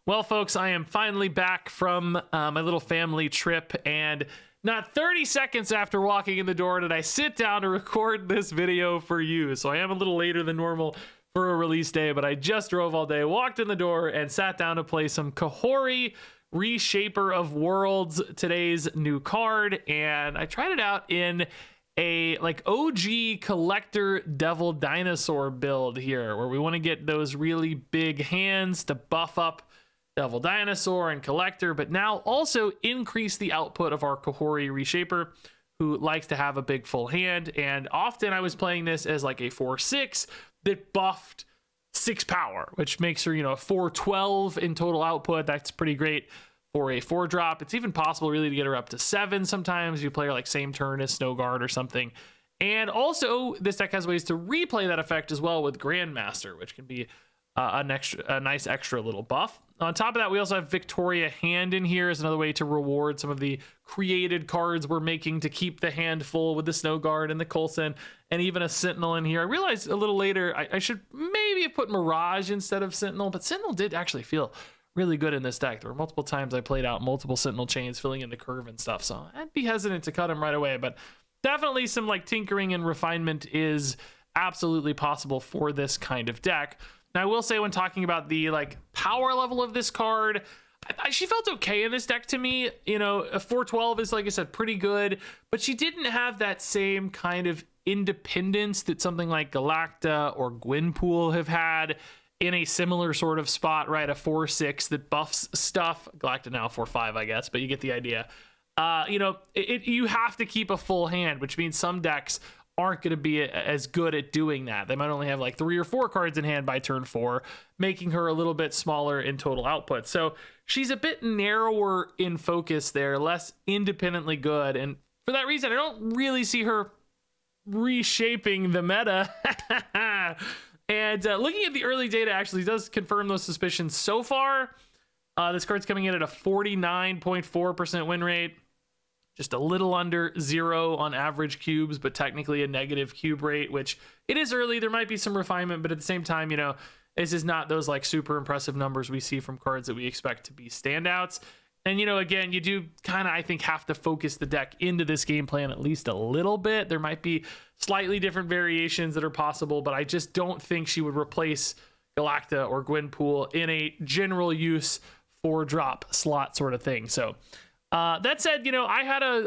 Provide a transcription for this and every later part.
Well, folks, I am finally back from my little family trip, and not 30 seconds after walking in the door did I sit down to record this video for you. So I am a little later than normal for a release day, but I just drove all day, walked in the door, and sat down to play some Kahhori Reshaper of Worlds, today's new card, and I tried it out in a like OG Collector Devil Dinosaur build here, where we want to get those really big hands to buff up Devil Dinosaur and Collector, but now also increase the output of our Kahhori Reshaper, who likes to have a big full hand. And often I was playing this as like a 4/6 that buffed 6 power, which makes her, you know, a 412 in total output. That's pretty great for a 4-drop. It's even possible really to get her up to 7 sometimes. You play her like same turn as Snow Guard or something. And also this deck has ways to replay that effect as well with Grandmaster, which can be a nice extra little buff. On top of that, we also have Victoria Hand in here as another way to reward some of the created cards we're making to keep the hand full with the Snow Guard and the Coulson, and even a Sentinel in here. I realized a little later I should maybe have put Mirage instead of Sentinel, but Sentinel did actually feel really good in this deck. There were multiple times I played out multiple Sentinel chains filling in the curve and stuff, so I'd be hesitant to cut him right away, but definitely some like tinkering and refinement is absolutely possible for this kind of deck. Now, I will say when talking about the like power level of this card, she felt okay in this deck to me. You know, a 412 is, like I said, pretty good, but she didn't have that same kind of independence that something like Galacta or Gwenpool have had in a similar sort of spot, right? A 4/6 that buffs stuff. Galacta now 4/5, I guess, but you get the idea. You know, you have to keep a full hand, which means some decks aren't going to be as good at doing that. They might only have like 3 or 4 cards in hand by turn 4, making her a little bit smaller in total output. So she's a bit narrower in focus there, less independently good. And for that reason, I don't really see her reshaping the meta. And looking at the early data actually does confirm those suspicions so far. This card's coming in at a 49.4% win rate. Just a little under 0 on average cubes, but technically a negative cube rate, which it is early. There might be some refinement, but at the same time, you know, this is not those like super impressive numbers we see from cards that we expect to be standouts. And, you know, again, you do kind of, I think, have to focus the deck into this game plan at least a little bit. There might be slightly different variations that are possible, but I just don't think she would replace Galacta or Gwenpool in a general use 4-drop slot sort of thing. So that said, you know, I had a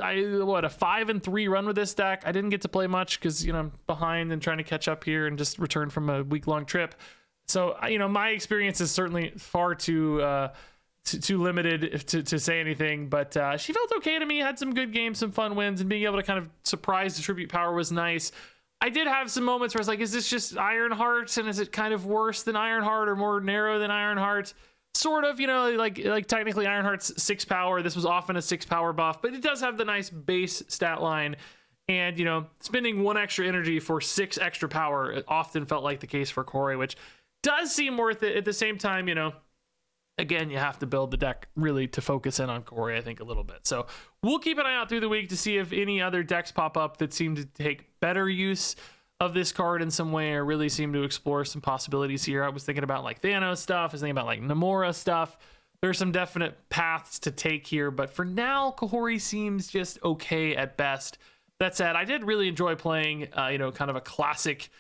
5-3 run with this deck. I didn't get to play much because, you know, I'm behind and trying to catch up here and just returned from a week-long trip. So, you know, my experience is certainly far too limited to say anything, but she felt okay to me. Had some good games, some fun wins, and being able to kind of surprise the tribute power was nice. I did have some moments where I was like, is this just Ironheart, and is it kind of worse than Ironheart or more narrow than Ironheart? Sort of, you know, like technically Ironheart's 6 power. This was often a 6 power buff, but it does have the nice base stat line. And, you know, spending 1 extra energy for 6 extra power, it often felt like the case for Kahhori, which does seem worth it. At the same time, you know, again, you have to build the deck really to focus in on Kahhori, I think, a little bit. So we'll keep an eye out through the week to see if any other decks pop up that seem to take better use of this card in some way, or really seem to explore some possibilities here. I was thinking about like Thanos stuff. I was thinking about like Namora stuff. There's some definite paths to take here, but for now, Kahhori seems just okay at best. That said, I did really enjoy playing, you know, kind of a classic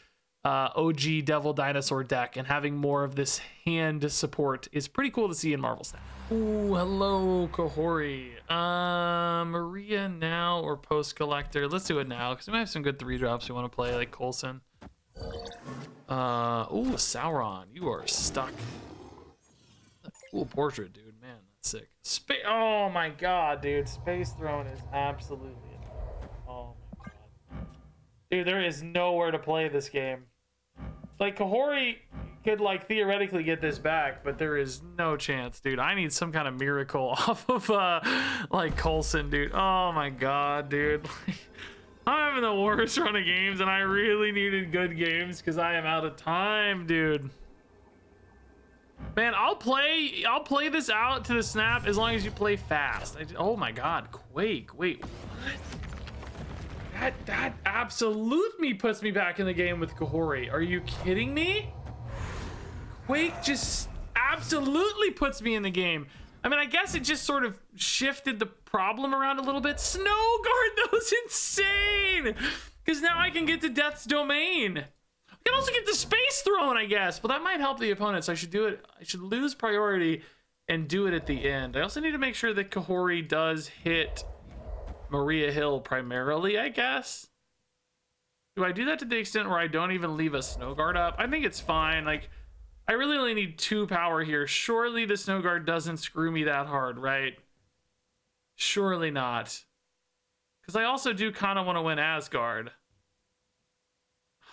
OG Devil Dinosaur deck, and having more of this hand support is pretty cool to see in Marvel Snap. Ooh, hello, Kahhori. Maria now or post Collector? Let's do it now, because we might have some good 3-drops we want to play, like Coulson. Ooh, Sauron, you are stuck. Cool portrait, dude. Man, that's sick. Oh my god, dude. Space Throne is absolutely... Oh my god. Dude, there is nowhere to play this game. Like, Kahhori could, like, theoretically get this back, but there is no chance, dude. I need some kind of miracle off of, like, Coulson, dude. Oh, my God, dude. I'm having the worst run of games, and I really needed good games because I am out of time, dude. Man, I'll play this out to the snap as long as you play fast. Oh, my God. Quake. Wait, what? That absolutely puts me back in the game with Kahhori. Are you kidding me? Quake just absolutely puts me in the game. I mean, I guess it just sort of shifted the problem around a little bit. Snow Guard, that was insane! Because now I can get to Death's Domain. I can also get the Space Throne, I guess. But that might help the opponent, so I should do it. I should lose priority and do it at the end. I also need to make sure that Kahhori does hit Maria Hill primarily, I guess. Do I do that to the extent where I don't even leave a Snow Guard up? I think it's fine. Like, I really only need 2 power here. Surely the Snow Guard doesn't screw me that hard, right? Surely not. Because I also do kind of want to win Asgard.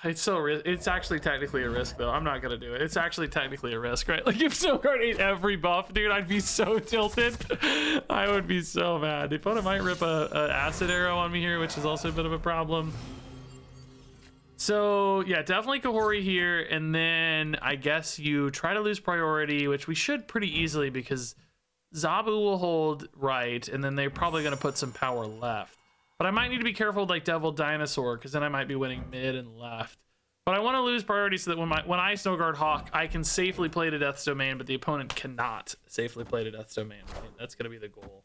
It's actually technically a risk, though. I'm not going to do it. It's actually technically a risk, right? Like, if Snow Guard ate every buff, dude, I'd be so tilted. I would be so mad. The opponent might rip a acid arrow on me here, which is also a bit of a problem. So yeah, definitely Kahhori here, and then I guess you try to lose priority, which we should pretty easily because Zabu will hold right, and then they're probably going to put some power left. But I might need to be careful with like Devil Dinosaur, because then I might be winning mid and left. But I want to lose priority so that when I Snow Guard Hawk, I can safely play to Death's Domain, but the opponent cannot safely play to Death's Domain. Right? That's going to be the goal.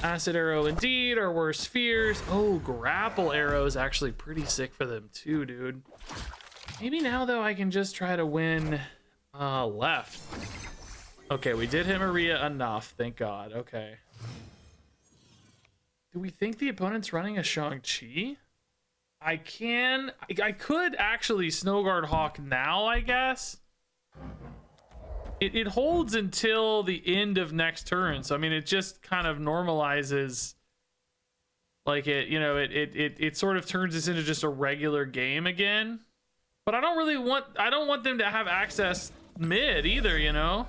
Acid Arrow indeed, or worse fears. Oh, Grapple Arrow is actually pretty sick for them too, dude. Maybe now, though, I can just try to win left. Okay, we did hit Maria enough, thank God. Okay. Do we think the opponent's running a Shang-Chi? I could actually Snow Guard Hawk now, I guess. It holds until the end of next turn, so I mean it just kind of normalizes, like it sort of turns this into just a regular game again. But I don't want them to have access mid either, you know.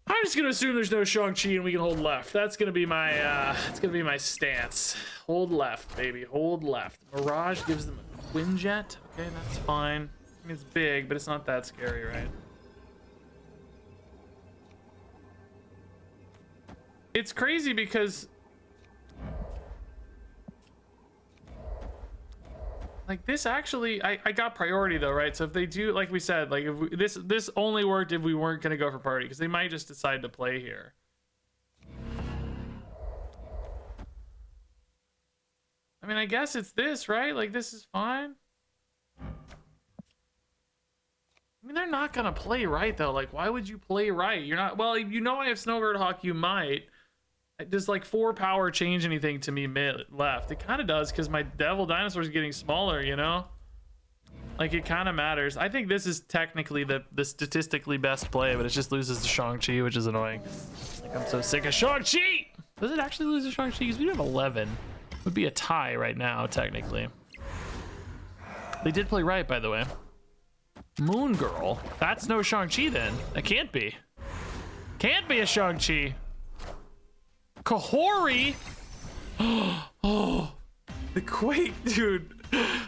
I'm just gonna assume there's no Shang-Chi and we can hold left. That's gonna be my stance. Hold left, baby. Hold left. Mirage gives them a Quinjet. Okay, that's fine. I mean, it's big, but it's not that scary, right? It's crazy because like this actually, I got priority though, right? So if they do, like we said, like if this only worked if we weren't gonna go for priority, because they might just decide to play here. I mean, I guess it's this, right? Like this is fine. I mean, they're not gonna play right though. Like, why would you play right? You're not. Well, you know, I have Snow Guard Hawk. You might. Does like 4 power change anything to me mid left? It kind of does, because my Devil Dinosaur is getting smaller. You know, like it kind of matters. I think this is technically the statistically best play, but it just loses to Shang-Chi, which is annoying. Like, I'm so sick of Shang-Chi. Does it actually lose to Shang-Chi? Because we have 11. It would be a tie right now, technically. They did play right, by the way. Moon Girl? That's no Shang-Chi then. That can't be. Can't be a Shang-Chi. Kahhori? Oh, the Quake, dude.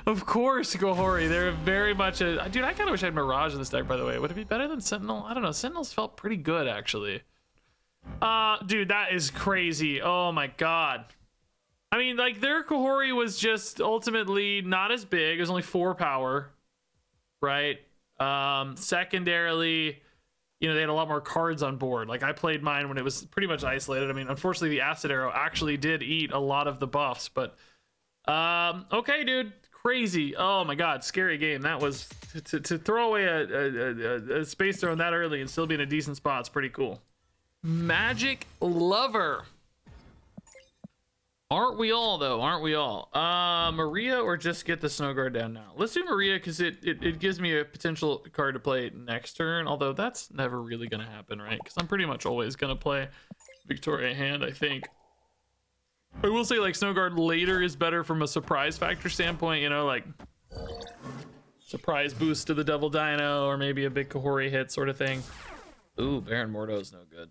Of course, Kahhori. They're very much a... Dude, I kind of wish I had Mirage in this deck, by the way. Would it be better than Sentinel? I don't know. Sentinels felt pretty good, actually. Dude, that is crazy. Oh, my God. I mean, like, their Kahhori was just ultimately not as big. It was only 4 power, right? Secondarily, you know, they had a lot more cards on board. Like, I played mine when it was pretty much isolated. I mean, unfortunately, the Acid Arrow actually did eat a lot of the buffs, but okay, dude, crazy. Oh my God, scary game. That was to throw away a Space Throne that early and still be in a decent spot. It's pretty cool. Magic Lover. Aren't we all, though? Aren't we all? Maria, or just get the Snow Guard down now? Let's do Maria, because it gives me a potential card to play next turn, although that's never really going to happen, right? Because I'm pretty much always going to play Victoria hand, I think. I will say, like, Snow Guard later is better from a surprise factor standpoint, you know, like surprise boost to the Devil Dino, or maybe a big Kahhori hit sort of thing. Ooh, Baron Mordo is no good.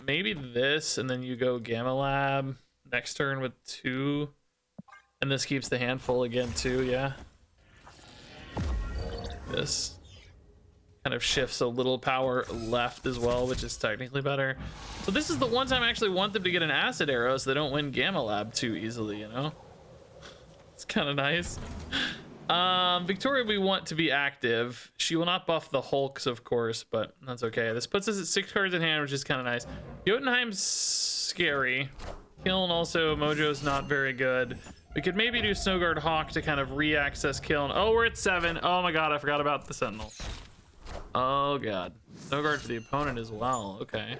Maybe this, and then you go Gamma Lab next turn with 2, and this keeps the hand full again too. Yeah, this kind of shifts a little power left as well, which is technically better. So this is the one time I actually want them to get an Acid Arrow so they don't win Gamma Lab too easily, you know. It's kind of nice. Victoria, we want to be active. She will not buff the Hulks, of course, but that's okay. This puts us at 6 cards in hand, which is kind of nice. Jotunheim's scary. Kiln also, Mojo's not very good. We could maybe do Snowguard Hawk to kind of re-access Kiln. Oh, we're at 7. Oh my god, I forgot about the Sentinel. Oh god. Snowguard for the opponent as well. Okay.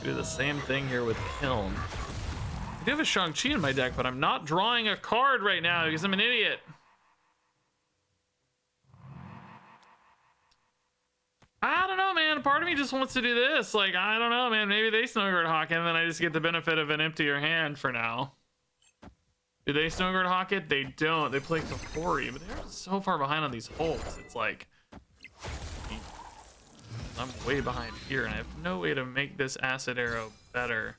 Do the same thing here with Kiln. I do have a Shang-Chi in my deck, but I'm not drawing a card right now because I'm an idiot. I don't know, man. Part of me just wants to do this. Like, I don't know, man. Maybe they Snowguard Hawk and then I just get the benefit of an emptier hand for now. Do they Snowguard Hawk it? They don't. They play Kahhori, but they're so far behind on these Hulks. It's like, I'm way behind here, and I have no way to make this Acid Arrow better.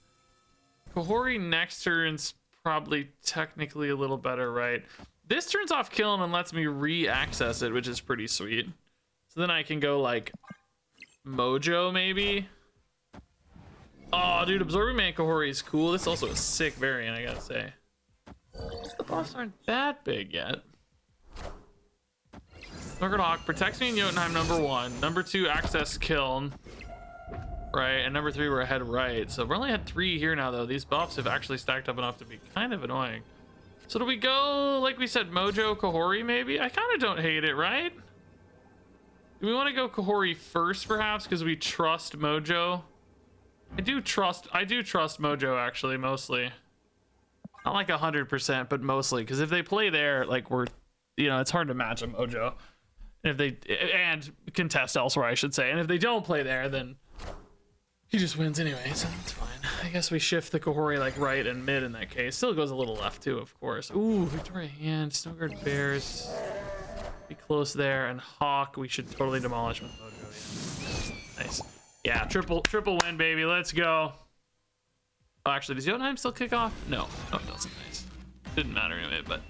Kahhori next turn's probably technically a little better, right? This turns off Kiln and lets me re-access it, which is pretty sweet. So then I can go like Mojo maybe. Oh, dude, Absorbing Man Kahhori is cool. This is also a sick variant, I gotta say. The buffs aren't that big yet. Snowguard Hawk protects me in Jotunheim, number 1. Number 2, access Kiln. Right, and number 3, we're ahead right. So we're only at 3 here now, though. These buffs have actually stacked up enough to be kind of annoying. So do we go, like we said, Mojo, Kahhori, maybe? I kind of don't hate it, right? Do we want to go Kahhori first, perhaps, because we trust Mojo? I do trust Mojo, actually, mostly. Not like 100%, but mostly, because if they play there, like, we're, you know, it's hard to match a Mojo. And if they, and contest elsewhere, I should say. And if they don't play there, then he just wins anyway, so that's fine. I guess we shift the Kahhori, like, right and mid in that case. Still goes a little left, too, of course. Ooh, Victoria Hand, Snowguard Bears. Be close there, and Hawk, we should totally demolish with Mojo, yeah. Nice. Yeah, triple win, baby, let's go. Oh, actually, does Jotunheim still kick off? No, it doesn't. Nice. Didn't matter anyway, but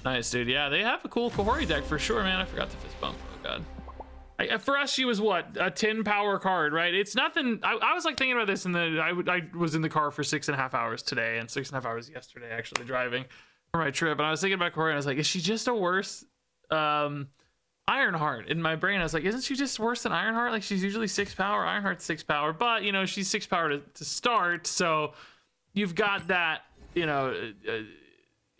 nice, dude. Yeah, they have a cool Kahhori deck for sure, man. I forgot to fist bump. Oh god. For us, she was what, a 10 power card, right? It's nothing. I was like thinking about this, and I was in the car for 6.5 hours today, and 6.5 hours yesterday, actually driving for my trip. And I was thinking about Kahhori, and I was like, is she just a worse Ironheart? In my brain, I was like, isn't she just worse than Ironheart? Like, she's usually 6 power. Ironheart's 6 power, but you know, she's 6 power to start, so you've got that, you know,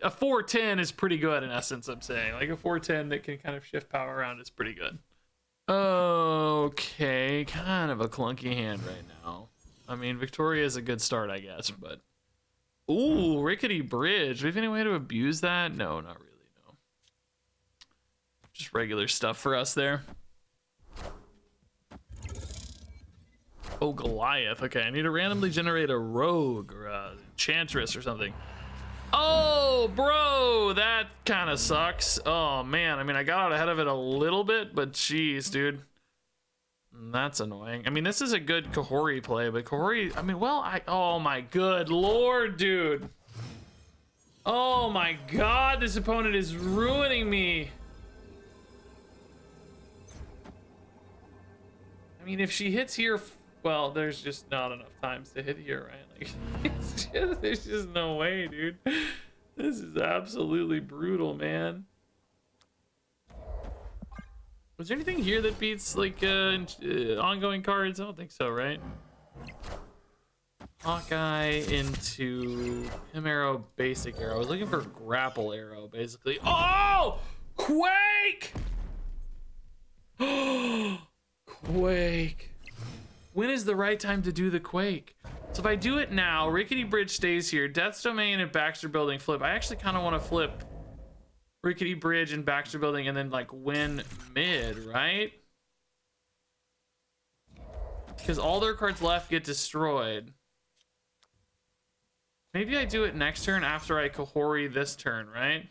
a 410 is pretty good in essence, I'm saying. Like a 410 that can kind of shift power around is pretty good. Okay, kind of a clunky hand right now. I mean, Victoria is a good start, I guess, but... Ooh, Rickety Bridge. Do we have any way to abuse that? No, not really, no. Just regular stuff for us there. Oh, Goliath. Okay, I need to randomly generate a rogue or a enchantress or something. Oh, bro, that kind of sucks. Oh, man. I mean, I got out ahead of it a little bit, but geez, dude. That's annoying. I mean, this is a good Kahhori play, but Kahhori, I mean, well, oh my good lord, dude. Oh my god, this opponent is ruining me. I mean, if she hits here, well, there's just not enough times to hit here, right? Like, there's just no way, dude. This is absolutely brutal, man. Was there anything here that beats, like, ongoing cards? I don't think so, right? Hawkeye into Him Arrow, Basic Arrow. I was looking for Grapple Arrow, basically. Oh! Quake! Quake. When is the right time to do the Quake? So if I do it now, Rickety Bridge stays here. Death's Domain and Baxter Building flip. I actually kind of want to flip Rickety Bridge and Baxter Building and then like win mid, right? Because all their cards left get destroyed. Maybe I do it next turn after I Kahhori this turn, right?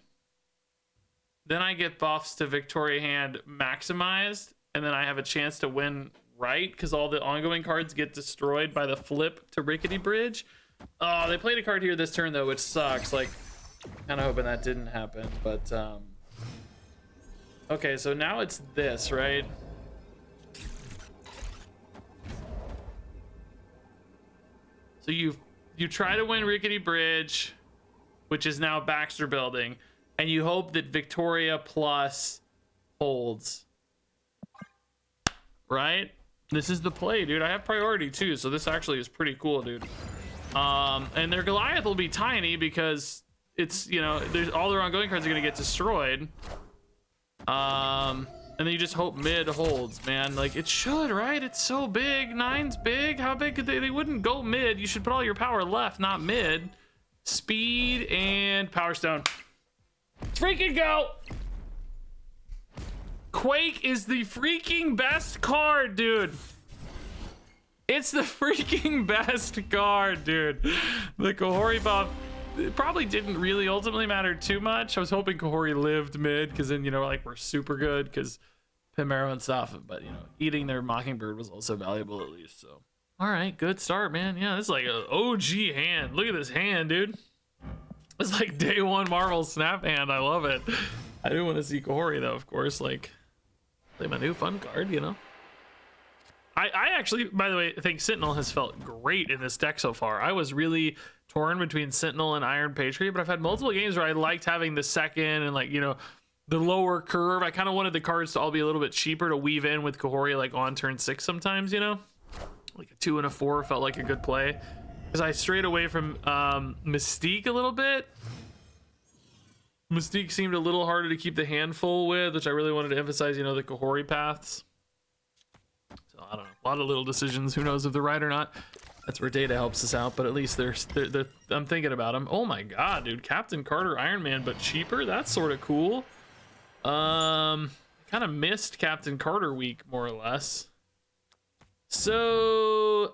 Then I get buffs to Victoria Hand maximized, and then I have a chance to win, right? Because all the ongoing cards get destroyed by the flip to Rickety Bridge. Oh, they played a card here this turn though, which sucks. Like, kind of hoping that didn't happen, but okay, so now it's this, right? So you try to win Rickety Bridge, which is now Baxter Building, and you hope that Victoria plus holds. Right? This is the play, dude. I have priority too, so this actually is pretty cool, dude. And their Goliath will be tiny because it's, you know, there's all their ongoing cards are gonna get destroyed. And then you just hope mid holds, man. Like it should, right? It's so big. 9's big. How big could they wouldn't go mid. You should put all your power left, not mid. Speed and Power Stone. Let's freaking go. Quake is the freaking best card, dude. It's the freaking best card, dude. The Kahhori buff, it probably didn't really ultimately matter too much. I was hoping Kahhori lived mid, because then, you know, like, we're super good because Pimero and stuff. But, you know, eating their Mockingbird was also valuable at least. So, all right, good start, man. Yeah, this is like an OG hand. Look at this hand, dude. It's like day one Marvel Snap hand. I love it. I do want to see Kahhori though, of course. Like, play my new fun card, you know. I actually, by the way, think Sentinel has felt great in this deck so far. I was really torn between Sentinel and Iron Patriot, but I've had multiple games where I liked having the second and, like, you know, the lower curve. I kind of wanted the cards to all be a little bit cheaper to weave in with Kahhori, like on turn 6 sometimes, you know. Like a 2 and a 4 felt like a good play. Because I strayed away from Mystique a little bit. Mystique seemed a little harder to keep the hand full with, which I really wanted to emphasize, you know, the Kahhori paths. So I don't know, a lot of little decisions. Who knows if they're right or not? That's where data helps us out, but at least they're I'm thinking about them. Oh my god, dude, Captain Carter Iron Man, but cheaper. That's sort of cool. Kind of missed Captain Carter week more or less. So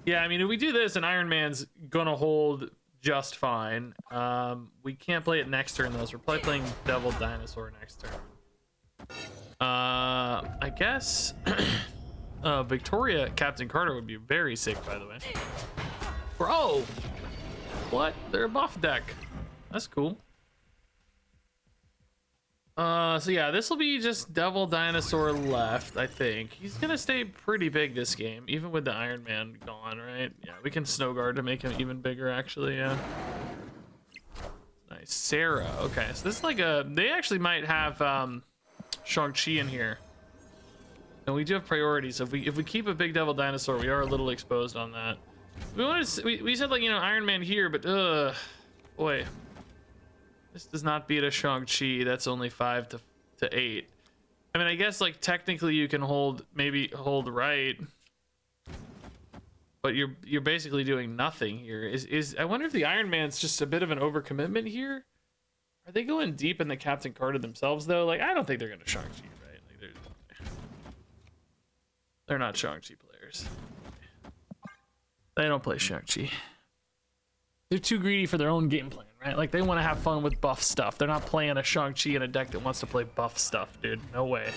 yeah, I mean, if we do this and Iron Man's gonna hold just fine. We can't play it next turn though, so we're probably playing Devil Dinosaur next turn. I guess Victoria Captain Carter would be very sick, by the way. Bro, what? They're a buff deck. That's cool. So yeah, this will be just Devil Dinosaur left, I think. He's gonna stay pretty big this game, even with the Iron Man gone, right? Yeah, we can Snow Guard to make him even bigger, actually, yeah. Nice. Sarah, okay, so this is like a... They actually might have Shang-Chi in here. And we do have priorities. So if we keep a big Devil Dinosaur, we are a little exposed on that. We wanted to, we said, like, you know, Iron Man here, but boy. This does not beat a Shang-Chi. That's only 5 to 8. I mean, I guess, like, technically you can maybe hold right, but you're basically doing nothing here. I wonder if the Iron Man's just a bit of an overcommitment here. Are they going deep in the Captain Carter themselves though? Like, I don't think they're gonna Shang-Chi, right? Like, they're not Shang-Chi players. They don't play Shang-Chi. They're too greedy for their own game plan, right? Like, they want to have fun with buff stuff. They're not playing a Shang-Chi in a deck that wants to play buff stuff, dude. No way.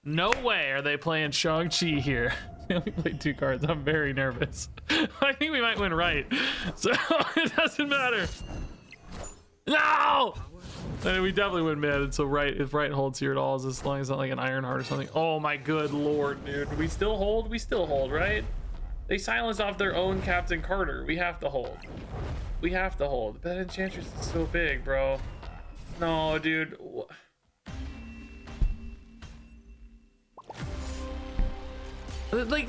No way are they playing Shang-Chi here. They only played 2 cards. I'm very nervous. I think we might win right. So, it doesn't matter. No! We definitely win mid, and so if right holds here at all, as long as it's not like an Iron Heart or something. Oh my good lord, dude. We still hold? We still hold, right? They silenced off their own Captain Carter. We have to hold. We have to hold. That Enchantress is so big, bro. No, dude. Like.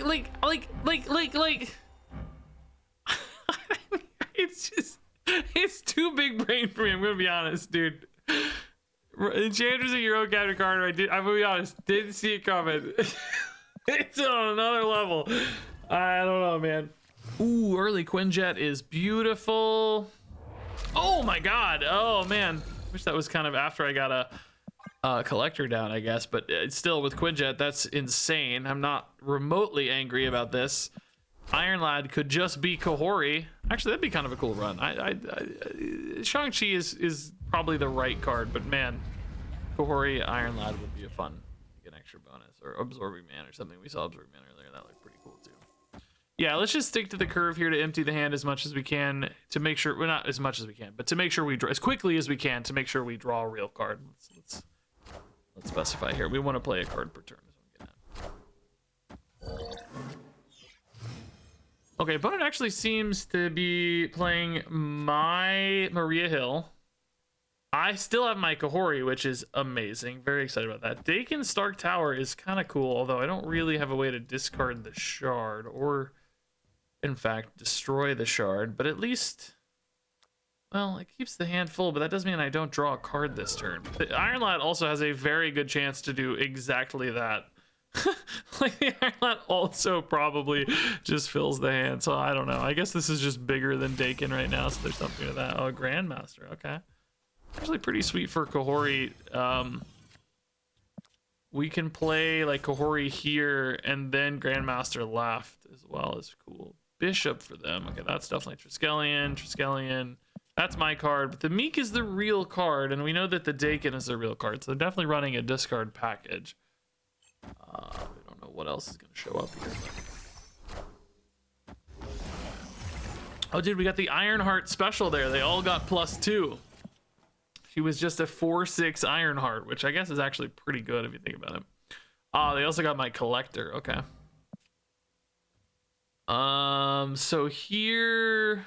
It's too big brain for me. I'm gonna be honest, dude. Enchantress and Hero Captain Carter. I'm gonna be honest. Didn't see it coming. It's on another level. I don't know, man. Ooh, early Quinjet is beautiful. Oh my god. Oh man. Wish that was kind of after I got a collector down, I guess. But still, with Quinjet, that's insane. I'm not remotely angry about this. Iron Lad could just be Kahhori. Actually, that'd be kind of a cool run. Shang-Chi is probably the right card, but man, Kahhori Iron Lad would be a fun, like, an extra bonus, or Absorbing Man or something. We saw Absorbing Man earlier. That looked pretty cool too. Yeah, let's just stick to the curve here to empty the hand as much as we can to make sure, well, not as much as we can, but to make sure we draw as quickly as we can to make sure we draw a real card. Let's specify here. We want to play a card per turn. Is what I'm getting at. Okay, opponent actually seems to be playing my Maria Hill. I still have my Kahhori, which is amazing. Very excited about that. Dakin Stark Tower is kind of cool, although I don't really have a way to discard the shard or, in fact, destroy the shard. But at least, well, it keeps the hand full, but that does mean I don't draw a card this turn. The Iron Lad also has a very good chance to do exactly that. Like, the Iron Lad also probably just fills the hand, so I don't know. I guess this is just bigger than Dakin right now, so there's something to that. Oh, Grandmaster, okay. Actually pretty sweet for Kahhori. We can play like Kahhori here and then Grandmaster left as well as cool. Bishop for them. Okay, that's definitely Triskelion. That's my card, but the Meek is the real card, and we know that the Dakin is the real card, so they're definitely running a discard package. We don't know what else is going to show up here. Oh, dude, we got the Ironheart special there. They all got +2. She was just a 4/6 Ironheart, which I guess is actually pretty good if you think about it. They also got my Collector. Okay. So here,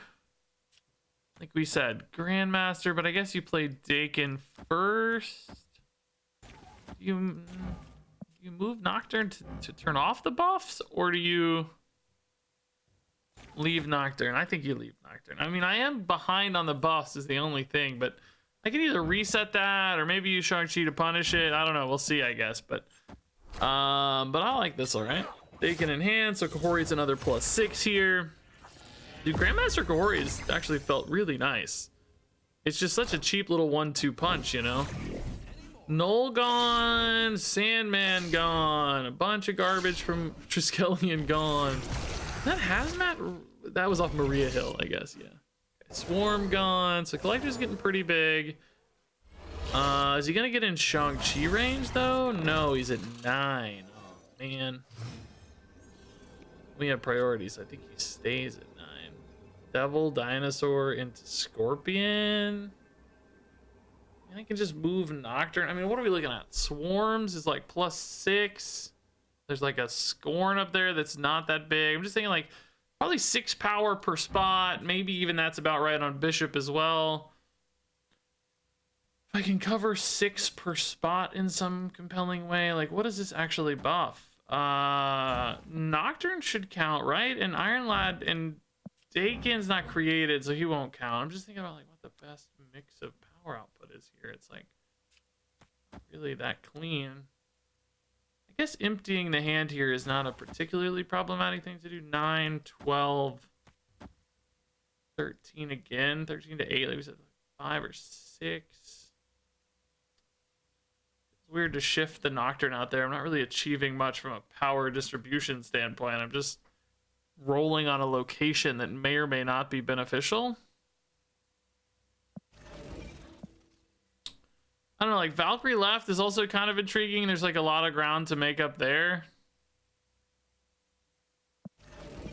like we said, Grandmaster, but I guess you played Dakin first. You move Nocturne to turn off the buffs, or do you leave Nocturne? I think you leave Nocturne. I mean, I am behind on the buffs is the only thing, but I can either reset that or maybe use Shang-Chi to punish it. I don't know. We'll see, I guess. But I like this, all right. Dakin in hand, so Kahhori's another +6 here. Dude, Grandmaster Kahhori has actually felt really nice. It's just such a cheap little 1-2 punch, you know? Null gone, Sandman gone, a bunch of garbage from Triskelion gone. That Hazmat, that was off Maria Hill, I guess, yeah. Swarm gone, so Collector's getting pretty big. Is he gonna get in Shang-Chi range though? No, he's at 9. Oh man. We have priorities. I think he stays at 9. Devil Dinosaur into Scorpion. I can just move Nocturne. I mean, what are we looking at? Swarms is like +6. There's like a Scorn up there that's not that big. I'm just thinking like probably 6 power per spot. Maybe even that's about right on Bishop as well. If I can cover 6 per spot in some compelling way, like what does this actually buff? Nocturne should count, right? And Iron Lad and Dakin's not created, so he won't count. I'm just thinking about like what the best mix of power output is here. It's like not really that clean. I guess emptying the hand here is not a particularly problematic thing to do. 9, 12, 13 again. 13 to 8, like we said, 5 or 6. It's weird to shift the Nocturne out there. I'm not really achieving much from a power distribution standpoint. I'm just rolling on a location that may or may not be beneficial. I don't know, like Valkyrie left is also kind of intriguing. There's like a lot of ground to make up there.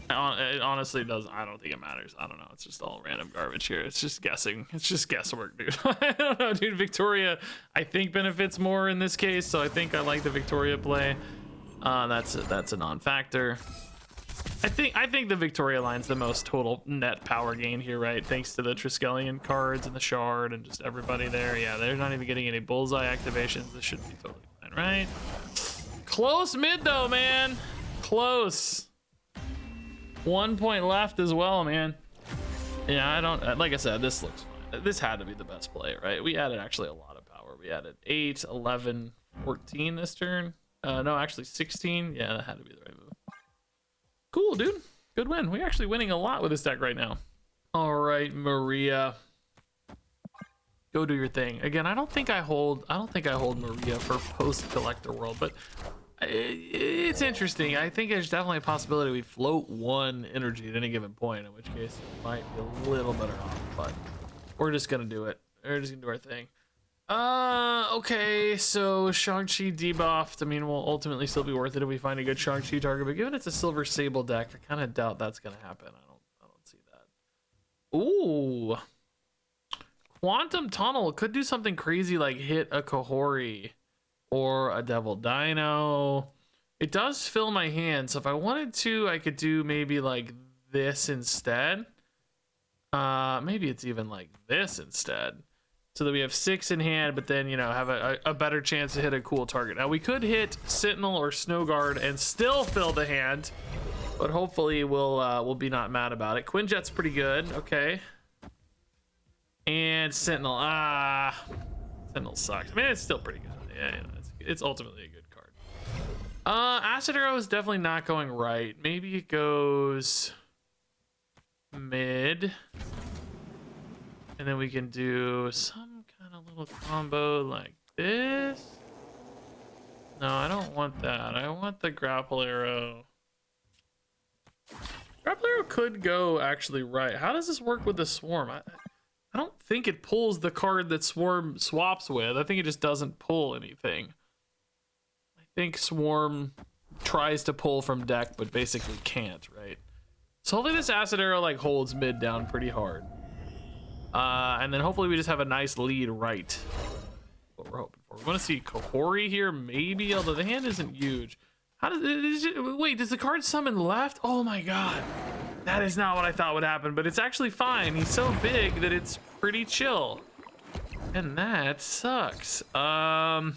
It honestly doesn't. I don't think it matters. I don't know. It's just all random garbage here. It's just guessing. It's just guesswork, dude. I don't know, dude. Victoria, I think benefits more in this case, so I think I like the Victoria play. That's a non-factor. I think the Victoria line's the most total net power gain here, right? Thanks to the Triskelion cards and the shard and just everybody there. Yeah, they're not even getting any bullseye activations. This should be totally fine, right? Close mid though, man. Close. 1 point left as well, man. Yeah, I don't, like I said, this looks fine. This had to be the best play, right? We added actually a lot of power. We added 8, 11, 14 this turn. No, actually 16. Yeah, that had to be the right move. Cool, dude. Good win. We're actually winning a lot with this deck right now. All right, Maria. Go do your thing. Again, I don't think I hold Maria for post Collector World, but it's interesting. I think there's definitely a possibility we float 1 energy at any given point, in which case it might be a little better off, but we're just gonna do it. We're just gonna do our thing. Okay, so Shang-Chi debuffed. I mean, will ultimately still be worth it if we find a good Shang-Chi target, but given it's a Silver Sable deck, I kind of doubt that's gonna happen. I don't see that. Ooh. Quantum Tunnel could do something crazy like hit a Kahhori or a Devil Dino. It does fill my hand, so if I wanted to, I could do maybe like this instead. Maybe it's even like this instead. So that we have 6 in hand, but then, you know, have a better chance to hit a cool target. Now, we could hit Sentinel or Snow Guard and still fill the hand, but hopefully we'll be not mad about it. Quinjet's pretty good. Okay. And Sentinel. Sentinel sucks. I mean, it's still pretty good. Yeah, you know, it's ultimately a good card. Acid Arrow is definitely not going right. Maybe it goes mid. And then we can do some kind of little combo like this. No, I don't want that. I want the Grapple Arrow. Grapple Arrow could go actually right. How does this work with the Swarm? I don't think it pulls the card that Swarm swaps with. I think it just doesn't pull anything. I think Swarm tries to pull from deck, but basically can't, right? So hopefully this Acid Arrow like holds mid down pretty hard. And then hopefully we just have a nice lead right. What we're hoping for. We want to see Kahhori here, maybe, although the hand isn't huge. How does it, wait, does the card summon left? Oh my god. That is not what I thought would happen, but it's actually fine. He's so big that it's pretty chill. And that sucks. Kahhori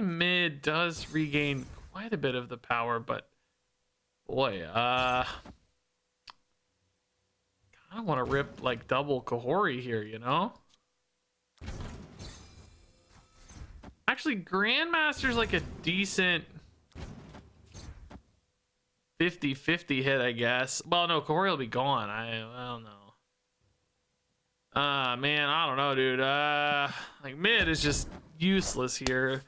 mid does regain quite a bit of the power, but boy, I want to rip like double Kahhori here, you know? Actually, Grandmaster's like a decent 50-50 hit, I guess. Well, no, Kahhori will be gone. I don't know. Man, I don't know, dude. Like mid is just useless here.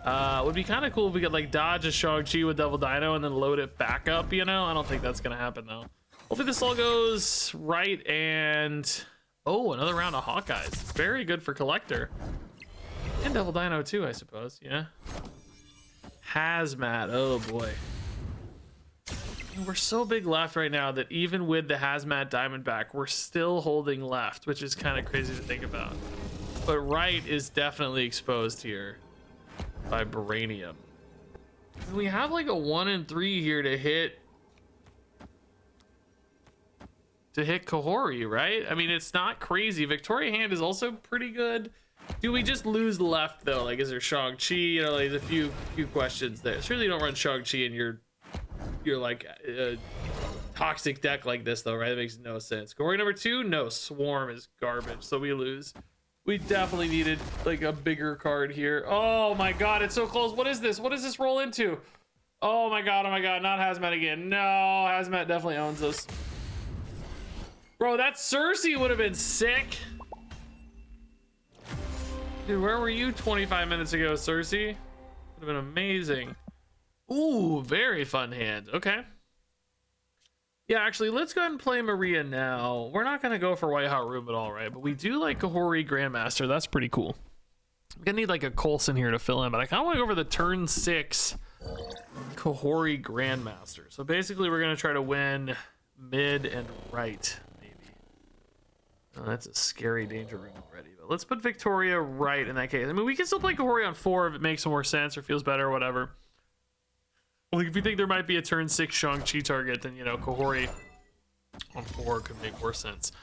Would be kind of cool if we could like dodge a Shang-Chi with Devil Dino and then load it back up, you know? I don't think that's gonna happen though. Hopefully this all goes right, and oh, another round of Hawkeyes. Very good for Collector. And Devil Dino too, I suppose, yeah. Hazmat, oh boy. And we're so big left right now that even with the Hazmat Diamondback, we're still holding left, which is kind of crazy to think about. But right is definitely exposed here by Baranium. We have like a 1 in 3 here to hit Kahhori, right? I mean, it's not crazy. Victoria Hand is also pretty good. Do we just lose left though? Like, is there Shang-Chi? You know, like, there's a few questions there. Surely you don't run Shang-Chi in your like toxic deck like this though, right? That makes no sense. Kahhori number 2, no. Swarm is garbage, so we lose. We definitely needed like a bigger card here. Oh my god, it's so close. What is this? What does this roll into? Oh my god, not Hazmat again. No, Hazmat definitely owns us. Bro, that Cersei would have been sick. Dude, where were you 25 minutes ago, Cersei? Would have been amazing. Ooh, very fun hand. Okay. Yeah, actually, let's go ahead and play Maria now. We're not going to go for White Hot Room at all, right? But we do like Kahhori Grandmaster. That's pretty cool. I'm going to need like a Coulson here to fill in, but I kind of want to go for the turn 6 Kahhori Grandmaster. So basically, we're going to try to win mid and right. Oh, that's a scary danger room already. But let's put Victoria right in that case. I mean, we can still play Kahhori on 4 if it makes more sense or feels better or whatever. Like, if you think there might be a turn 6 Shang-Chi target, then, you know, Kahhori on 4 could make more sense.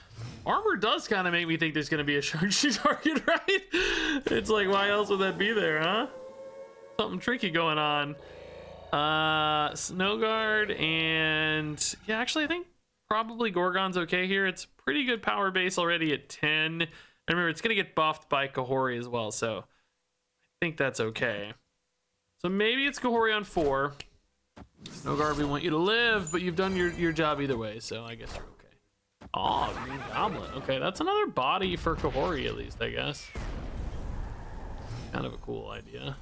Armor does kind of make me think there's going to be a Shang-Chi target, right? It's like, why else would that be there, huh? Something tricky going on. Snow Guard and... yeah, actually, I think probably Gorgon's okay here. It's pretty good power base already at 10. And remember, it's going to get buffed by Kahhori as well, so I think that's okay. So maybe it's Kahhori on 4. Snow Guard, we want you to live, but you've done your job either way, so I guess you're okay. Oh, Green Goblin. Okay, that's another body for Kahhori at least, I guess. Kind of a cool idea.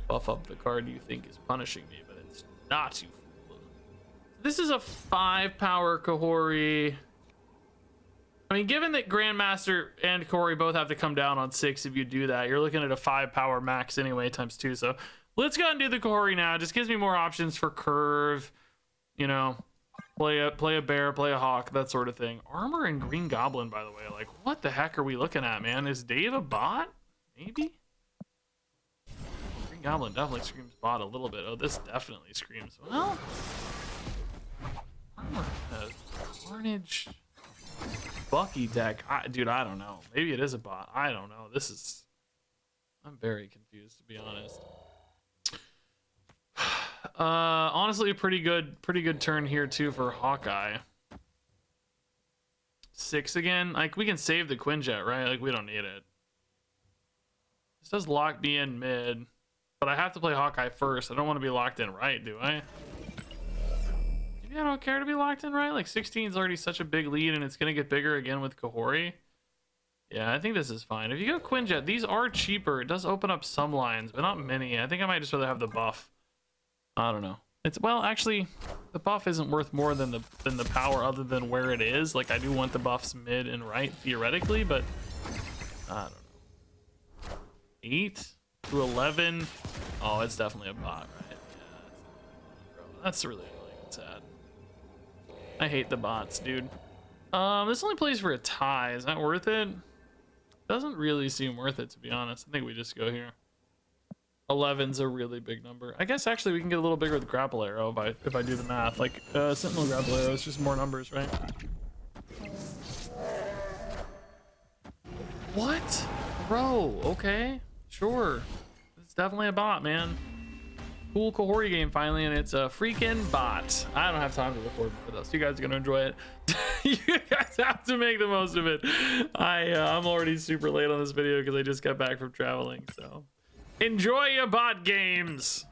Buff up the card you think is punishing me, but it's not, you fool. This is a 5 power Kahhori. I mean, given that Grandmaster and Kahhori both have to come down on 6 if you do that, you're looking at a 5 power max anyway times 2. So let's go ahead and do the Kahhori now. It just gives me more options for curve, you know, play a bear, play a hawk, that sort of thing. Armor and Green Goblin, by the way. Like, what the heck are we looking at, man? Is Dave a bot? Maybe? Green Goblin definitely screams bot a little bit. Oh, this definitely screams. Well, Carnage Bucky deck. Dude, I don't know. Maybe it is a bot. I don't know. I'm very confused, to be honest. Honestly, a pretty good turn here too for Hawkeye. 6 again. Like, we can save the Quinjet, right? Like, we don't need it. This does lock me in mid, but I have to play Hawkeye first. I don't want to be locked in right, do I? Maybe I don't care to be locked in right. Like, 16 is already such a big lead, and it's gonna get bigger again with Kahhori. Yeah, I think this is fine. If you go Quinjet, these are cheaper. It does open up some lines, but not many. I think I might just rather have the buff. I don't know. Well, actually, the buff isn't worth more than the power, other than where it is. Like, I do want the buffs mid and right theoretically, but I don't know. 8 to 11. Oh, it's definitely a bot, right? Yeah, that's really annoying and sad. I hate the bots, dude. This only plays for a tie. Is that worth it? Doesn't really seem worth it, to be honest. I think we just go here. 11's a really big number. I guess actually we can get a little bigger with grapple arrow if I do the math. Like, sentinel grapple arrow is just more numbers, right? What? Bro, okay. Sure. It's definitely a bot, man. Cool Kahhori game finally, and it's a freaking bot. I don't have time to record for this. You guys are gonna enjoy it. You guys have to make the most of it. I'm already super late on this video because I just got back from traveling, so enjoy your bot games.